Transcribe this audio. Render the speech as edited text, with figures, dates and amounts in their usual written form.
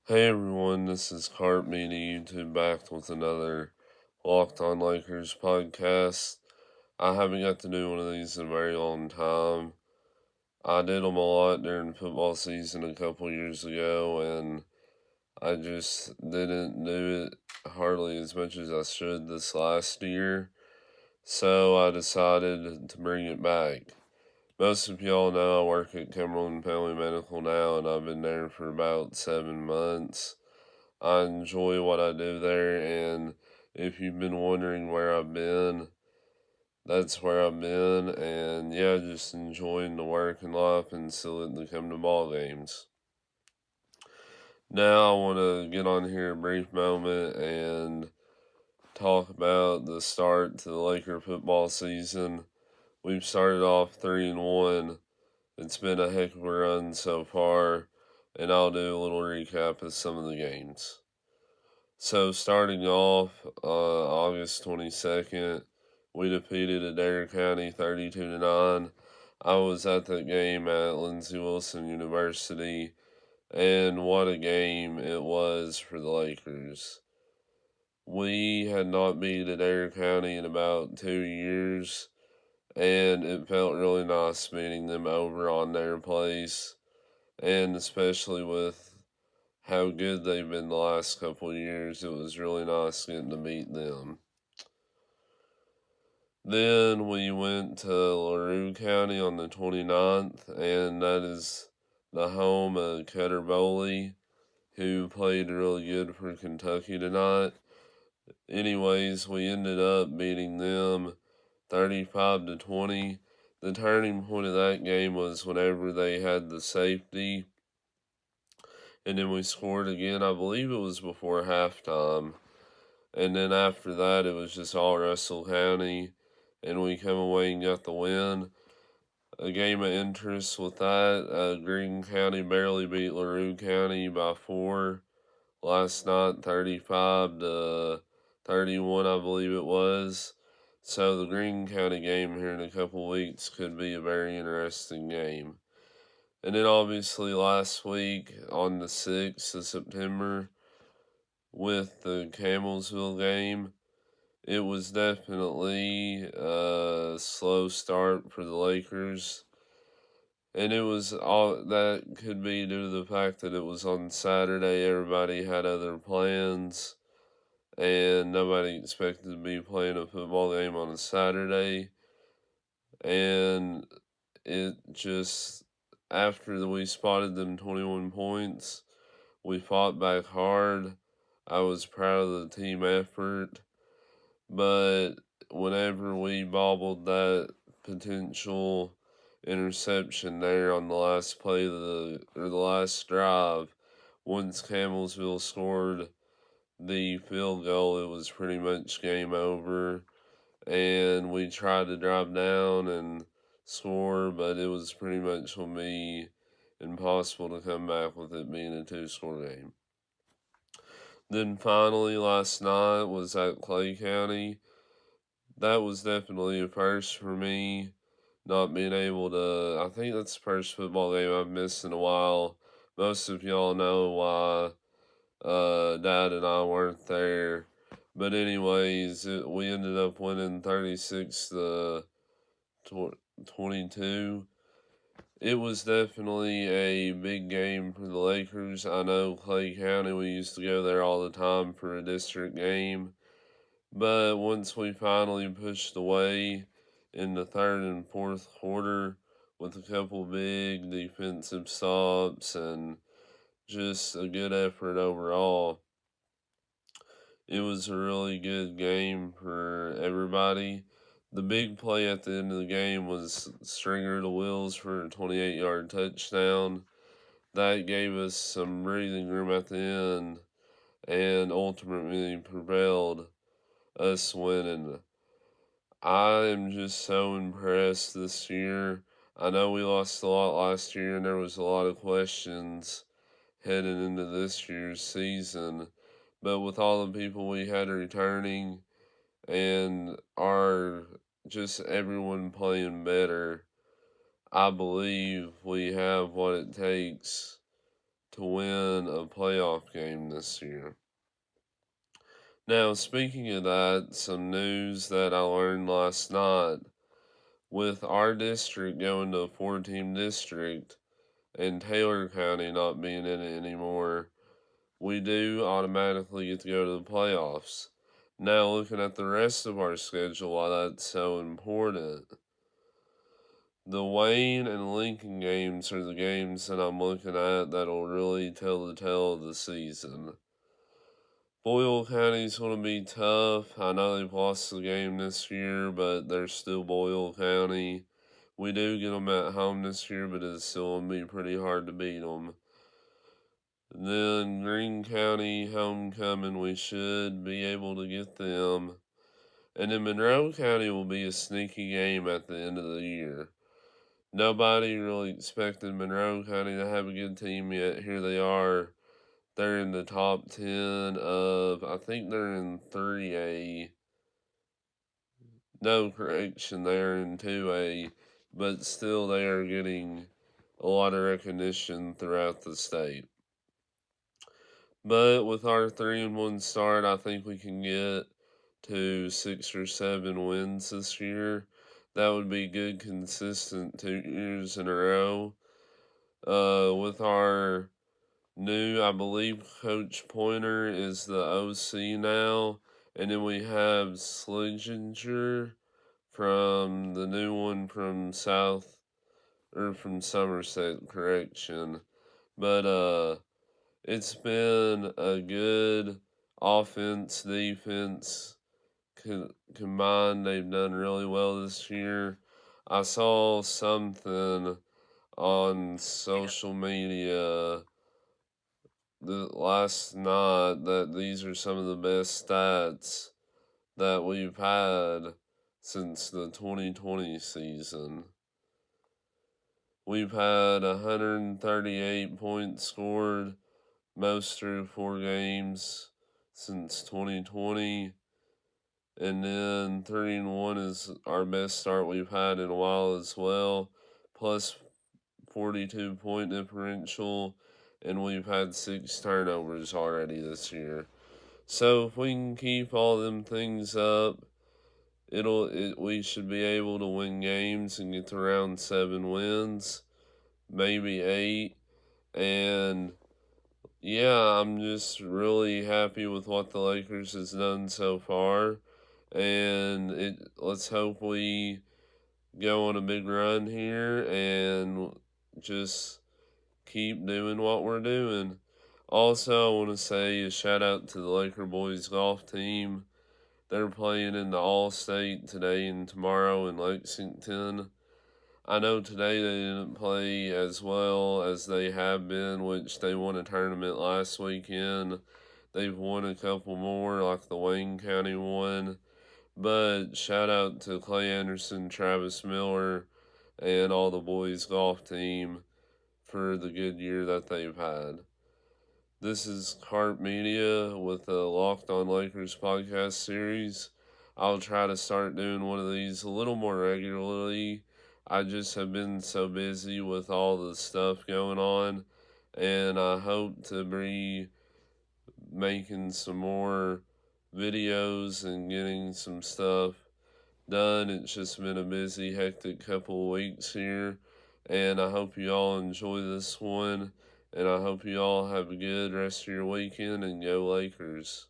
Hey everyone, this is Cart meeting YouTube back with another Locked On Lakers podcast. I haven't got to do one of these in a very long time. I did them a lot during football season a couple years ago, and I just didn't do it hardly as much as I should this last year. So I decided to bring it back. Most of y'all know I work at Cumberland Family Medical now, and I've been there for about 7 months. I enjoy what I do there, and if you've been wondering where I've been, that's where I've been, and yeah, just enjoying the work and life and still getting to come to ball games. Now I want to get on here a brief moment and talk about the start to the Laker football season. We've started off 3-1. It's been a heck of a run so far, and I'll do a little recap of some of the games. So starting off, August 22nd, we defeated Adair County 32-9. I was at that game at Lindsey Wilson University, and what a game it was for the Lakers. We had not beat Adair County in about 2 years, and it felt really nice meeting them over on their place, and especially with how good they've been the last couple of years. It was really nice getting to meet them. Then we went to LaRue County on the 29th, and that is the home of Cutter Bowley, who played really good for Kentucky tonight. Anyways, we ended up beating them 35-20. The turning point of that game was whenever they had the safety, and then we scored again. I believe it was before halftime. And then after that, it was just all Russell County, and we come away and got the win. A game of interest with that, Greene County barely beat LaRue County by 4 last night, 35-31, I believe it was. So the Greene County game here in a couple weeks could be a very interesting game. And then obviously last week on the 6th of September with the Camelsville game, it was definitely a slow start for the Lakers. And it was all that could be due to the fact that it was on Saturday. Everybody had other plans, and nobody expected to be playing a football game on a Saturday. And it just, after we spotted them 21 points, we fought back hard. I was proud of the team effort. But whenever we bobbled that potential interception there on the last play of the last drive, once Camelsville scored the field goal, it was pretty much game over. And we tried to drive down and score, but it was pretty much for me impossible to come back with it being a 2-score game. Then finally, last night was at Clay County. That was definitely a first for me, not being able to. I think that's the first football game I've missed in a while. Most of y'all know why Dad and I weren't there. But anyways, we ended up winning 36-22. It was definitely a big game for the Lakers. I know Clay County, we used to go there all the time for a district game. But once we finally pushed away in the third and fourth quarter with a couple big defensive stops and just a good effort overall, it was a really good game for everybody. The big play at the end of the game was Stringer to Wills for a 28-yard touchdown. That gave us some breathing room at the end and ultimately prevailed us winning. I am just so impressed this year. I know we lost a lot last year, and there was a lot of questions heading into this year's season. But with all the people we had returning and our just everyone playing better, I believe we have what it takes to win a playoff game this year. Now, speaking of that, some news that I learned last night with our district going to a 4-team district and Taylor County not being in it anymore, we do automatically get to go to the playoffs. Now, looking at the rest of our schedule, why that's so important, the Wayne and Lincoln games are the games that I'm looking at that'll really tell the tale of the season. Boyle County's going to be tough. I know they've lost the game this year, but they're still Boyle County. We do get them at home this year, but it's still going to be pretty hard to beat them. Then Greene County homecoming, we should be able to get them. And then Monroe County will be a sneaky game at the end of the year. Nobody really expected Monroe County to have a good team yet. Here they are. They're in the top 10 of, I think they're in 3A. No, correction, they're in 2A. But still, they are getting a lot of recognition throughout the state. But with our 3-1 start, I think we can get to 6 or 7 wins this year. That would be good, consistent 2 years in a row. With our new, I believe Coach Pointer is the OC now, and then we have Sliginger from the new one from from Somerset, correction. But it's been a good offense, defense combined. They've done really well this year. I saw something on social media last night that these are some of the best stats that we've had since the 2020 season. We've had 138 points scored, most through 4 games since 2020. And then 3-1 is our best start we've had in a while as well. Plus 42 point differential, and we've had 6 turnovers already this year. So if we can keep all them things up, we should be able to win games and get to around 7 wins, maybe 8. And yeah, I'm just really happy with what the Lakers has done so far. And let's hope we go on a big run here and just keep doing what we're doing. Also, I want to say a shout out to the Laker boys golf team. They're playing in the All-State today and tomorrow in Lexington. I know today they didn't play as well as they have been, which they won a tournament last weekend. They've won a couple more, like the Wayne County one. But shout out to Clay Anderson, Travis Miller, and all the boys golf team for the good year that they've had. This is Carp Media with the Locked on Lakers podcast series. I'll try to start doing one of these a little more regularly. I just have been so busy with all the stuff going on, and I hope to be making some more videos and getting some stuff done. It's just been a busy, hectic couple of weeks here, and I hope you all enjoy this one, and I hope you all have a good rest of your weekend, and go Lakers.